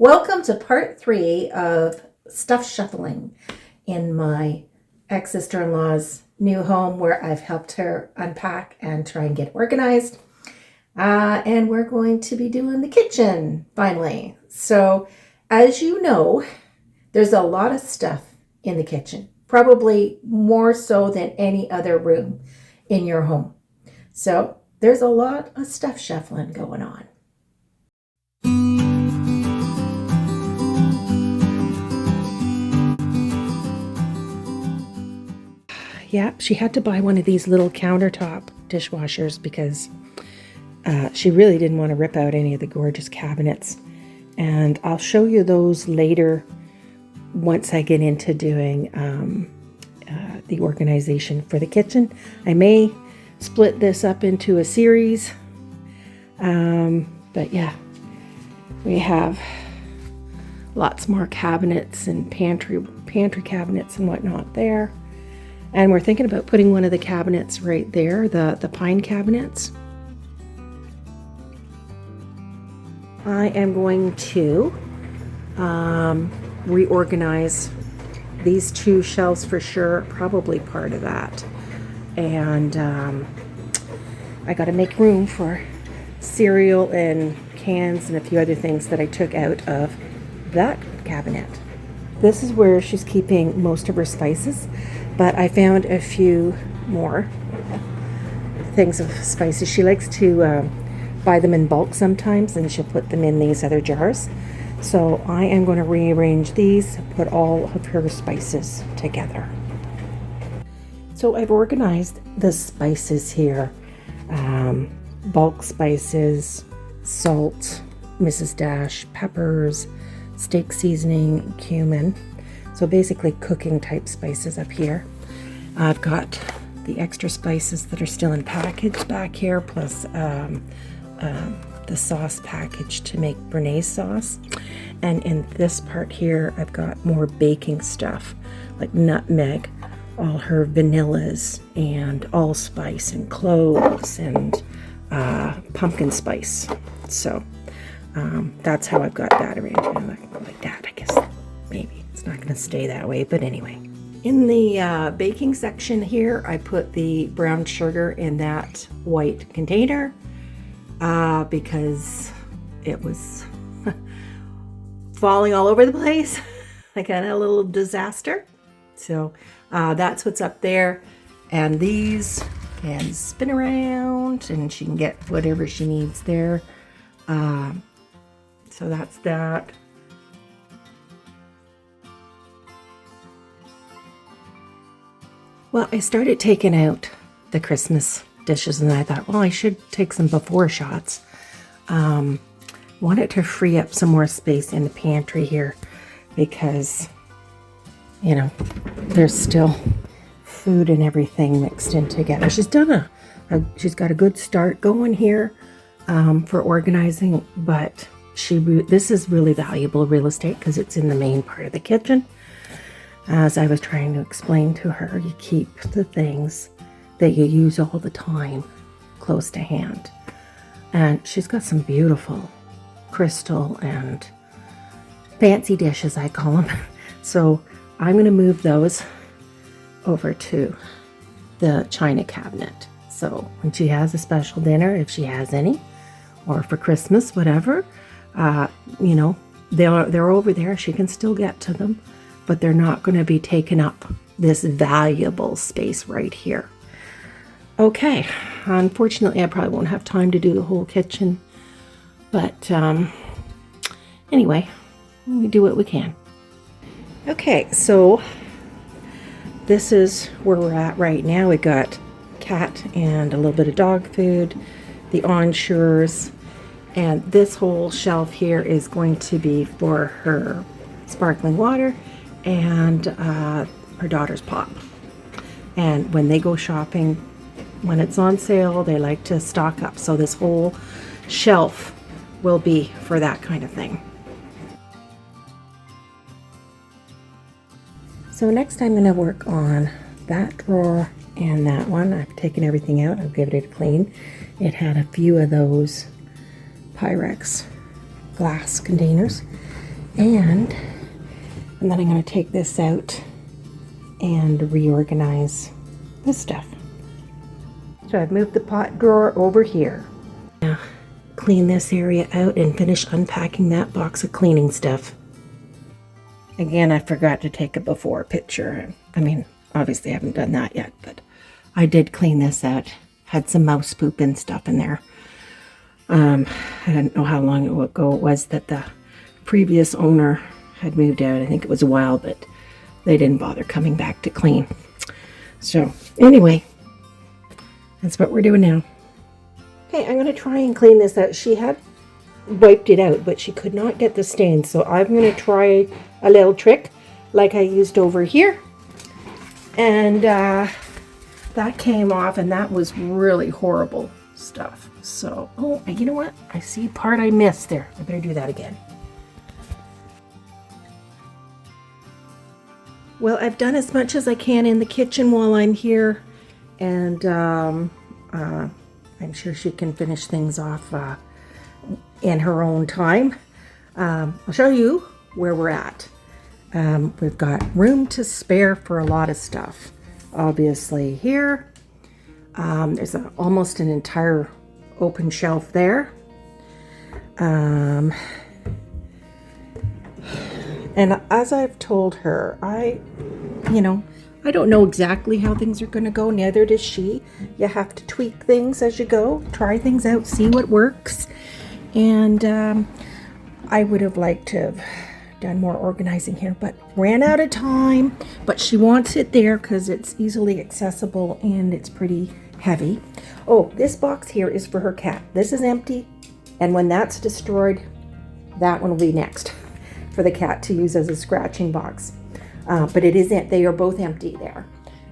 Welcome to part 3 of stuff shuffling in my ex-sister-in-law's new home, where I've helped her unpack and try and get organized. And we're going to be doing the kitchen finally. So as you know, there's a lot of stuff in the kitchen, probably more so than any other room in your home. So there's a lot of stuff shuffling going on. Yeah, she had to buy one of these little countertop dishwashers because she really didn't want to rip out any of the gorgeous cabinets. And I'll show you those later once I get into doing the organization for the kitchen. I may split this up into a series. But yeah, we have lots more cabinets and pantry cabinets and whatnot there. And we're thinking about putting one of the cabinets right there, the pine cabinets. I am going to reorganize these two shelves for sure, probably part of that. And I got to make room for cereal and cans and a few other things that I took out of that cabinet. This is where she's keeping most of her spices. But I found a few more things of spices. She likes to buy them in bulk sometimes, and she'll put them in these other jars. So I am going to rearrange these, put all of her spices together. So I've organized the spices here. Bulk spices, salt, Mrs. Dash, peppers, steak seasoning, cumin. So basically cooking type spices up here. I've got the extra spices that are still in package back here, plus the sauce package to make béarnaise sauce. And in this part here, I've got more baking stuff like nutmeg, all her vanillas, and allspice and cloves and pumpkin spice. So that's how I've got that arranged. Like that, I guess. Maybe it's not going to stay that way, but anyway. In the baking section here, I put the brown sugar in that white container because it was falling all over the place. I got a little disaster. So that's what's up there. And these can spin around and she can get whatever she needs there. So that's that. Well, I started taking out the Christmas dishes, and I thought, well, I should take some before shots. Wanted to free up some more space in the pantry here because, you know, there's still food and everything mixed in together. She's done she's got a good start going here for organizing, but this is really valuable real estate because it's in the main part of the kitchen. As I was trying to explain to her, you keep the things that you use all the time close to hand. And she's got some beautiful crystal and fancy dishes, I call them. So I'm going to move those over to the china cabinet. So when she has a special dinner, if she has any, or for Christmas, whatever, you know, they're over there. She can still get to them, but they're not going to be taking up this valuable space right here. Okay, unfortunately, I probably won't have time to do the whole kitchen, but anyway, we do what we can. Okay, so this is where we're at right now. We got cat and a little bit of dog food, the ensures, and this whole shelf here is going to be for her sparkling water and her daughter's pop. And when they go shopping, when it's on sale, they like to stock up. So this whole shelf will be for that kind of thing. So next I'm going to work on that drawer and that one. I've taken everything out. I've given it a clean. It had a few of those Pyrex glass containers. And then I'm going to take this out and reorganize this stuff. So I've moved the pot drawer over here. Now, clean this area out and finish unpacking that box of cleaning stuff. Again, I forgot to take a before picture. I mean, obviously I haven't done that yet, but I did clean this out. Had some mouse poop and stuff in there. I don't know how long ago it was that the previous owner had moved out. I think it was a while, but they didn't bother coming back to clean. So anyway, that's what we're doing now. Okay, I'm going to try and clean this out. She had wiped it out, but she could not get the stains. So I'm going to try a little trick like I used over here. And that came off, and that was really horrible stuff. So, oh, you know what? I see part I missed there. I better do that again. Well, I've done as much as I can in the kitchen while I'm here, and I'm sure she can finish things off in her own time. I'll show you where we're at. We've got room to spare for a lot of stuff. Obviously here, there's almost an entire open shelf there. And as I've told her, I don't know exactly how things are going to go. Neither does she. You have to tweak things as you go, try things out, see what works. And I would have liked to have done more organizing here, but ran out of time. But she wants it there because it's easily accessible and it's pretty heavy. Oh, this box here is for her cat. This is empty, and when that's destroyed, that one will be next for the cat to use as a scratching box. But it isn't. They are both empty there.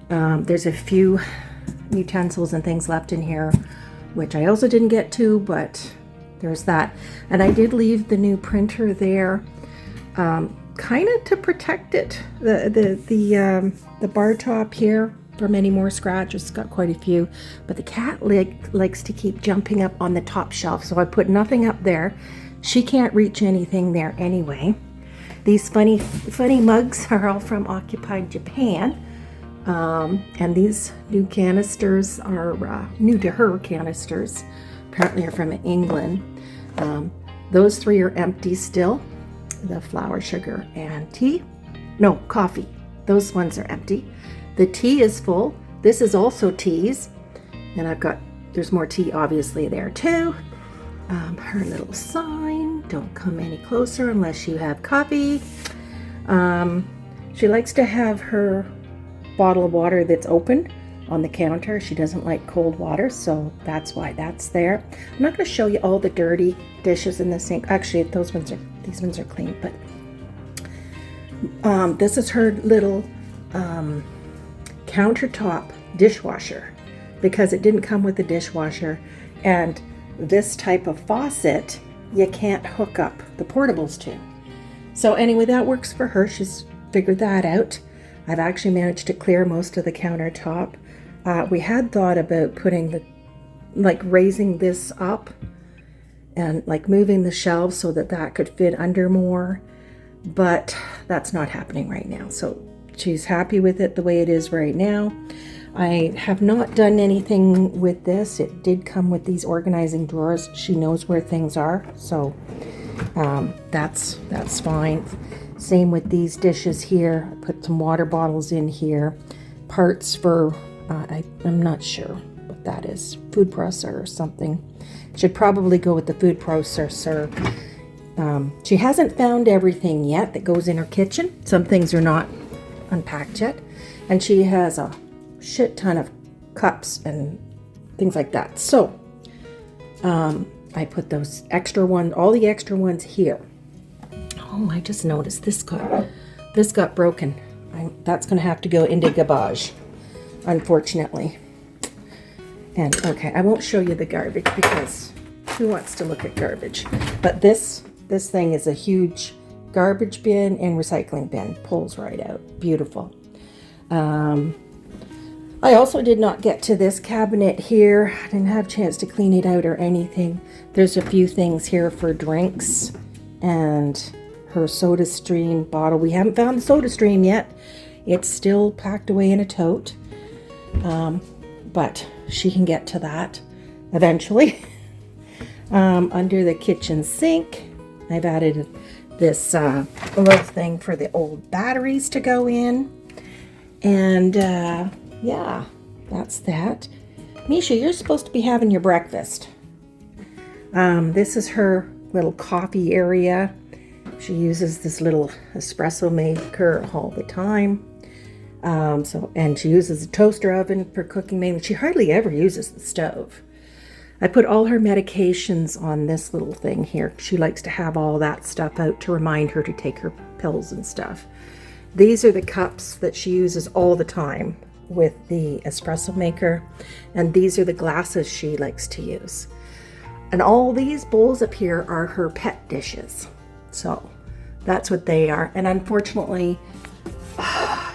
There's a few utensils and things left in here, which I also didn't get to, but there's that. And I did leave the new printer there, kind of to protect it. The bar top here from any more scratches. It's got quite a few, but the cat likes to keep jumping up on the top shelf, so I put nothing up there. She can't reach anything there anyway. These funny mugs are all from Occupied Japan, and these new canisters are new to her canisters. Apparently are from England. Those three are empty still. The flour, sugar, and tea. No, coffee. Those ones are empty. The tea is full. This is also teas. And there's more tea obviously there too. Her little sign, don't come any closer unless you have coffee. She likes to have her bottle of water that's open on the counter. She doesn't like cold water, so that's why that's there. I'm not going to show you all the dirty dishes in the sink. Actually, these ones are clean, but this is her little countertop dishwasher, because it didn't come with the dishwasher, and this type of faucet you can't hook up the portables to. So anyway, that works for her. She's figured that out. I've actually managed to clear most of the countertop. We had thought about putting raising this up and moving the shelves so that could fit under more, but that's not happening right now. So she's happy with it the way it is right now. I have not done anything with this. It did come with these organizing drawers. She knows where things are, so that's fine. Same with these dishes here. I put some water bottles in here. Parts for, I'm not sure what that is. Food processor or something. Should probably go with the food processor. She hasn't found everything yet that goes in her kitchen. Some things are not unpacked yet. And she has a shit ton of cups and things like that. So I put those extra ones, all the extra ones here. Oh, I just noticed this got broken. That's going to have to go into garbage, unfortunately. And okay, I won't show you the garbage because who wants to look at garbage? But this thing is a huge garbage bin and recycling bin. Pulls right out. Beautiful. I also did not get to this cabinet here. I didn't have a chance to clean it out or anything. There's a few things here for drinks and her Soda Stream bottle. We haven't found the Soda Stream yet. It's still packed away in a tote. But she can get to that eventually. Under the kitchen sink, I've added this little thing for the old batteries to go in. And yeah, that's that. Misha, you're supposed to be having your breakfast. This is her little coffee area. She uses this little espresso maker all the time. And she uses a toaster oven for cooking mainly. She hardly ever uses the stove. I put all her medications on this little thing here. She likes to have all that stuff out to remind her to take her pills and stuff. These are the cups that she uses all the time with the espresso maker. And these are the glasses she likes to use. And all these bowls up here are her pet dishes. So that's what they are. And unfortunately,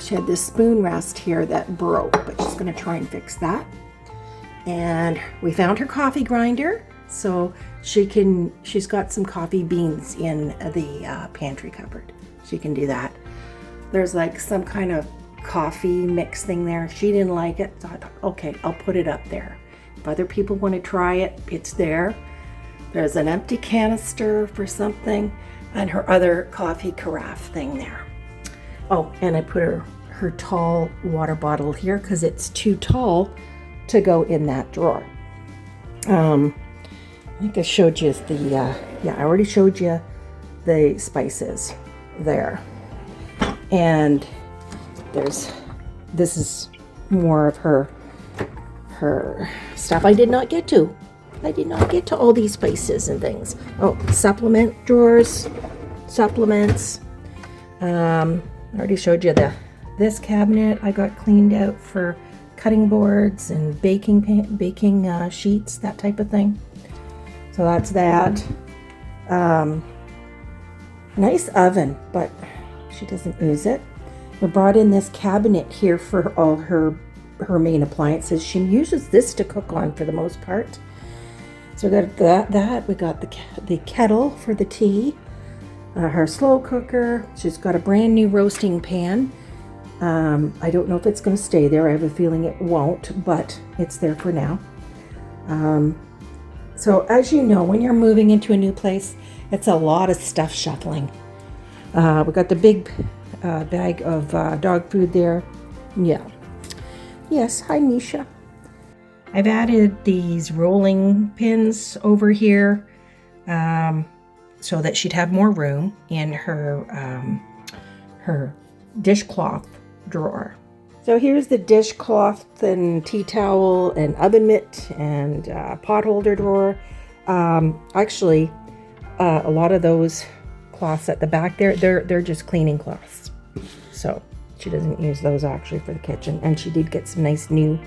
she had this spoon rest here that broke, but she's going to try and fix that. And we found her coffee grinder, so she's got some coffee beans in the pantry cupboard. She can do that. There's like some kind of coffee mix thing there. She didn't like it, so I thought, okay, I'll put it up there. If other people want to try it, it's there. There's an empty canister for something, and her other coffee carafe thing there. Oh, and I put her tall water bottle here because it's too tall to go in that drawer. I think I showed you I already showed you the spices there. And this is more of her stuff I did not get to. I did not get to all these spices and things. Oh, supplement drawers, supplements. I already showed you this cabinet I got cleaned out for cutting boards and baking sheets, that type of thing. So that's that. Nice oven, but she doesn't use it. We brought in this cabinet here for all her main appliances. She uses this to cook on for the most part. So we got that. We got the kettle for the tea. Her slow cooker. She's got a brand new roasting pan. I don't know if it's going to stay there. I have a feeling it won't, but it's there for now. So as you know, when you're moving into a new place, it's a lot of stuff shuffling. We got the big bag of dog food there. Yeah. Yes, hi Misha. I've added these rolling pins over here so that she'd have more room in her dishcloth drawer. So here's the dishcloth and tea towel and oven mitt and pot holder drawer. Actually, a lot of those cloths at the back there, they're just cleaning cloths. So she doesn't use those actually for the kitchen. And she did get some nice new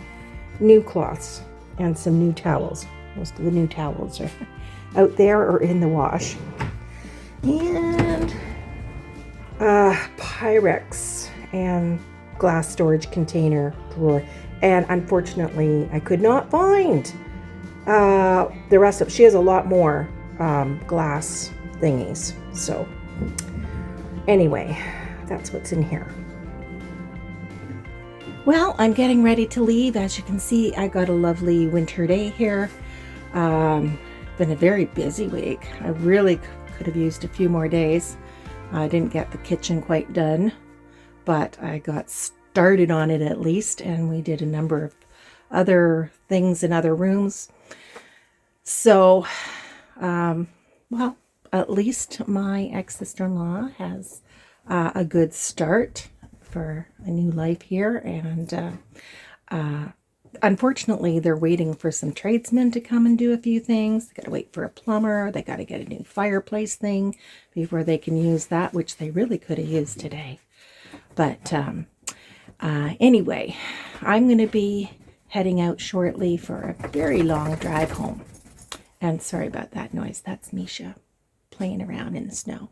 cloths and some new towels. Most of the new towels are out there or in the wash. And Pyrex and glass storage container drawer. And unfortunately, I could not find the rest of. She has a lot more glass thingies. So anyway, that's what's in here. Well, I'm getting ready to leave. As you can see, I got a lovely winter day here. Been a very busy week. I really could have used a few more days. I didn't get the kitchen quite done, but I got started on it at least, and we did a number of other things in other rooms. So, well, at least my ex-sister-in-law has a good start for a new life here, and unfortunately they're waiting for some tradesmen to come and do a few things. They got to wait for a plumber. They got to get a new fireplace thing before they can use that, which they really could have used today. But anyway, I'm going to be heading out shortly for a very long drive home. And sorry about that noise. That's Misha playing around in the snow.